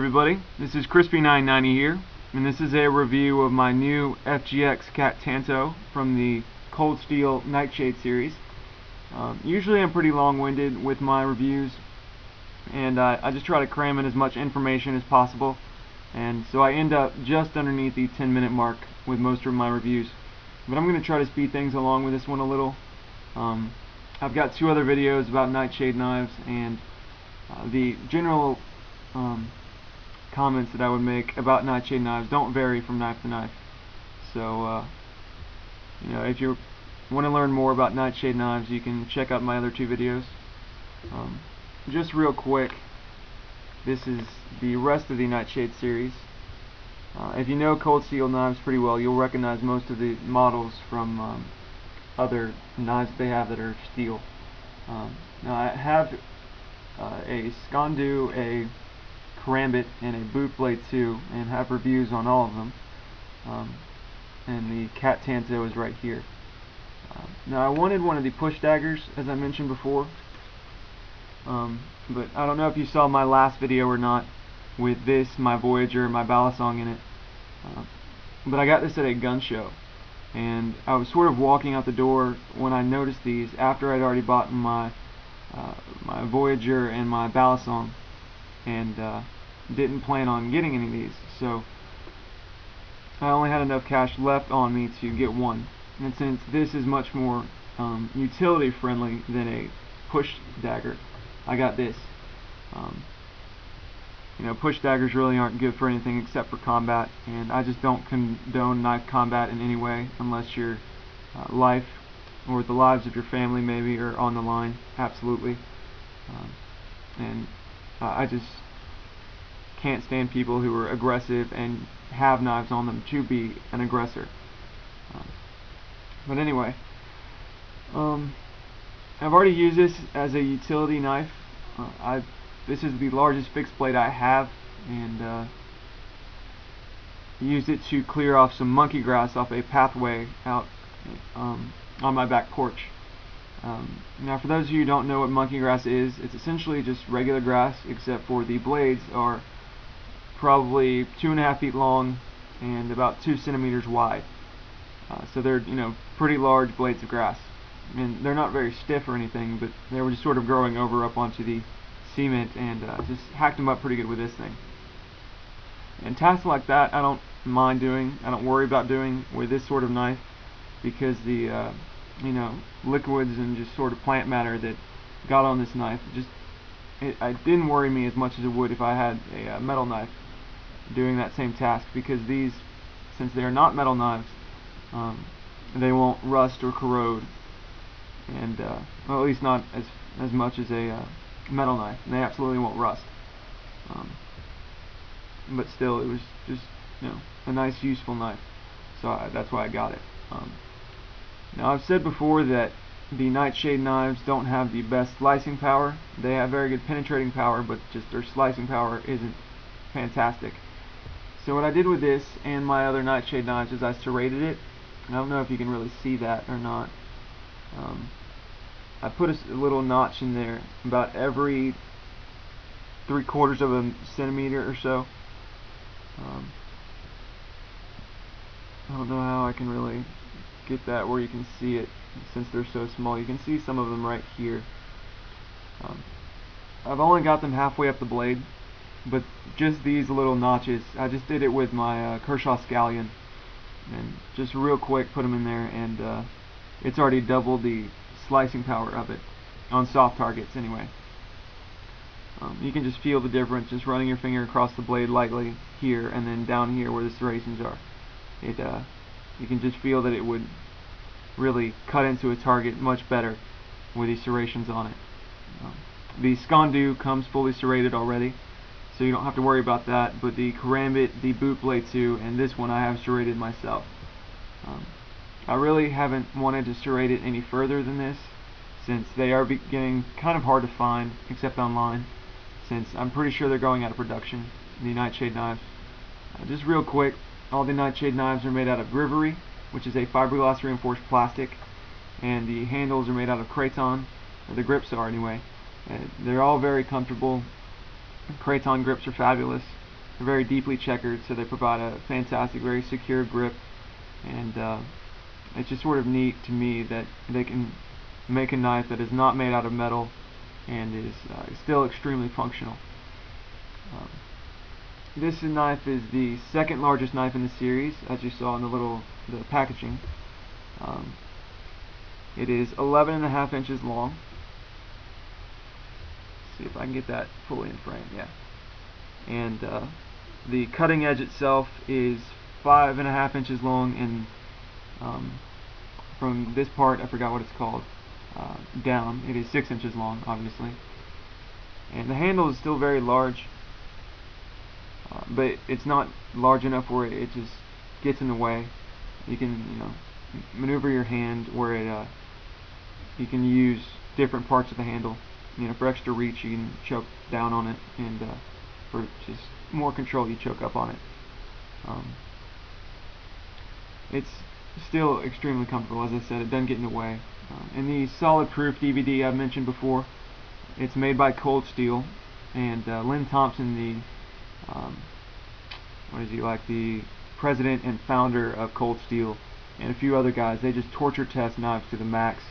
everybody, this is Crispy990 here, and this is a review of my new FGX Cat Tanto from the Cold Steel Nightshade Series. Usually I'm pretty long-winded with my reviews, and I just try to cram in as much information as possible, and so I end up just underneath the 10-minute mark with most of my reviews. But I'm going to try to speed things along with this one a little. I've got two other videos about nightshade knives, and the general comments that I would make about nightshade knives don't vary from knife to knife. So if you want to learn more about nightshade knives, you can check out my other two videos. Just real quick, this is the rest of the Nightshade series. If you know Cold Steel knives pretty well, you'll recognize most of the models from other knives they have that are steel. Now I have a Skondu, a Karambit, and a Boot Blade 2, and have reviews on all of them. And the Cat Tanto is right here. Now I wanted one of the push daggers, as I mentioned before, but I don't know if you saw my last video or not with this, my Voyager, and my Balisong in it. But I got this at a gun show, and I was sort of walking out the door when I noticed these after I'd already bought my my Voyager and my Balisong, and didn't plan on getting any of these, so I only had enough cash left on me to get one. And since this is much more utility friendly than a push dagger, I got this. Push daggers really aren't good for anything except for combat, and I just don't condone knife combat in any way unless your life or the lives of your family maybe are on the line. Absolutely. I just can't stand people who are aggressive and have knives on them to be an aggressor. But anyway, I've already used this as a utility knife. This is the largest fixed blade I have, and used it to clear off some monkey grass off a pathway out on my back porch. Now for those of you who don't know what monkey grass is, it's essentially just regular grass, except for the blades are probably 2.5 feet long and about 2 centimeters wide. So they're pretty large blades of grass, and they're not very stiff or anything, but they were just sort of growing over up onto the cement, and just hacked them up pretty good with this thing. And tasks like that I don't mind doing, I don't worry about doing with this sort of knife, because the liquids and just sort of plant matter that got on this knife, it didn't worry me as much as it would if I had a metal knife doing that same task, because these, since they are not metal knives, they won't rust or corrode, and well, at least not as much as a metal knife, and they absolutely won't rust. But still, it was just a nice, useful knife, so that's why I got it. Now I've said before that the Nightshade knives don't have the best slicing power. They have very good penetrating power, but just their slicing power isn't fantastic. So what I did with this and my other Nightshade knives is I serrated it. I don't know if you can really see that or not. I put a little notch in there about every 3/4 of a centimeter or so. I don't know how I can really get that where you can see it, since they're so small. You can see some of them right here. I've only got them halfway up the blade, but just these little notches, I just did it with my Kershaw Scallion, and just real quick put them in there, and it's already doubled the slicing power of it on soft targets anyway. You can just feel the difference just running your finger across the blade lightly here, and then down here where the serrations are. You can just feel that it would really cut into a target much better with these serrations on it. The Skondu comes fully serrated already, so you don't have to worry about that, but the Karambit, the Boot Blade 2, and this one I have serrated myself. I really haven't wanted to serrate it any further than this, since they are getting kind of hard to find, except online, since I'm pretty sure they're going out of production, the Nightshade knives. Just real quick, all the Nightshade knives are made out of Grivery, which is a fiberglass reinforced plastic, and the handles are made out of Kraton, or the grips are anyway. They're all very comfortable. Kraton grips are fabulous. They're very deeply checkered, so they provide a fantastic, very secure grip, and it's just sort of neat to me that they can make a knife that is not made out of metal and is still extremely functional. This knife is the second largest knife in the series, as you saw in the packaging. It is 11.5 inches long. Let's see if I can get that fully in frame. Yeah. And the cutting edge itself is 5.5 inches long, and from this part, I forgot what it's called, down, it is 6 inches long, obviously. And the handle is still very large, but it's not large enough where it just gets in the way. You can, maneuver your hand where it, you can use different parts of the handle. For extra reach, you can choke down on it, and for just more control, you choke up on it. It's still extremely comfortable. As I said, it doesn't get in the way. And the solid proof DVD I've mentioned before, it's made by Cold Steel, and Lynn Thompson, the president and founder of Cold Steel, and a few other guys, they just torture test knives to the max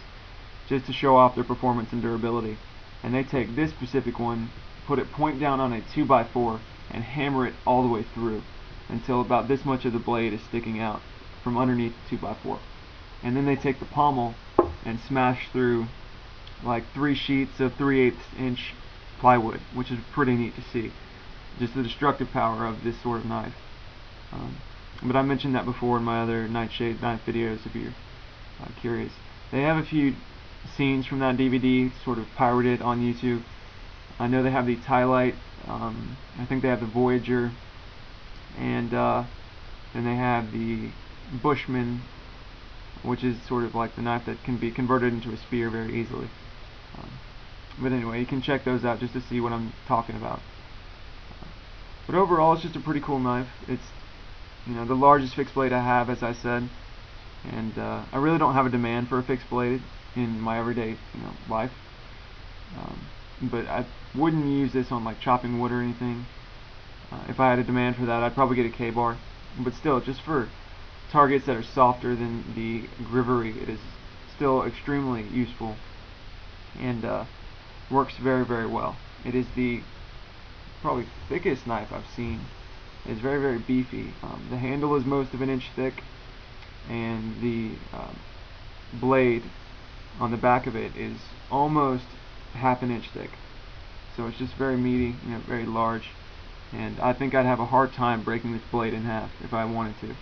just to show off their performance and durability. And they take this specific one, put it point down on a 2x4, and hammer it all the way through until about this much of the blade is sticking out from underneath the 2x4. And then they take the pommel and smash through like 3 sheets of 3/8 inch plywood, which is pretty neat to see. Just the destructive power of this sort of knife. But I mentioned that before in my other Nightshade knife videos if you're curious. They have a few scenes from that DVD sort of pirated on YouTube. I know they have the Tylite, I think they have the Voyager, and then they have the Bushman, which is sort of like the knife that can be converted into a spear very easily. But anyway, you can check those out just to see what I'm talking about. But overall, it's just a pretty cool knife. It's the largest fixed blade I have, as I said, and I really don't have a demand for a fixed blade in my everyday life. But I wouldn't use this on like chopping wood or anything. If I had a demand for that, I'd probably get a K-bar. But still, just for targets that are softer than the Grivery, it is still extremely useful and works very, very well. It is the probably thickest knife I've seen. It's very, very beefy. The handle is most of an inch thick, and the blade on the back of it is almost half an inch thick. So it's just very meaty, very large, and I think I'd have a hard time breaking this blade in half if I wanted to.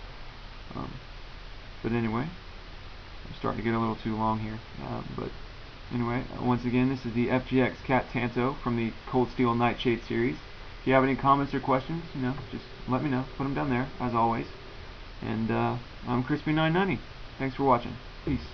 But anyway, I'm starting to get a little too long here. But anyway, once again, this is the FGX Cat Tanto from the Cold Steel Nightshade Series. If you have any comments or questions, just let me know. Put them down there, as always. And I'm Crispy990. Thanks for watching. Peace.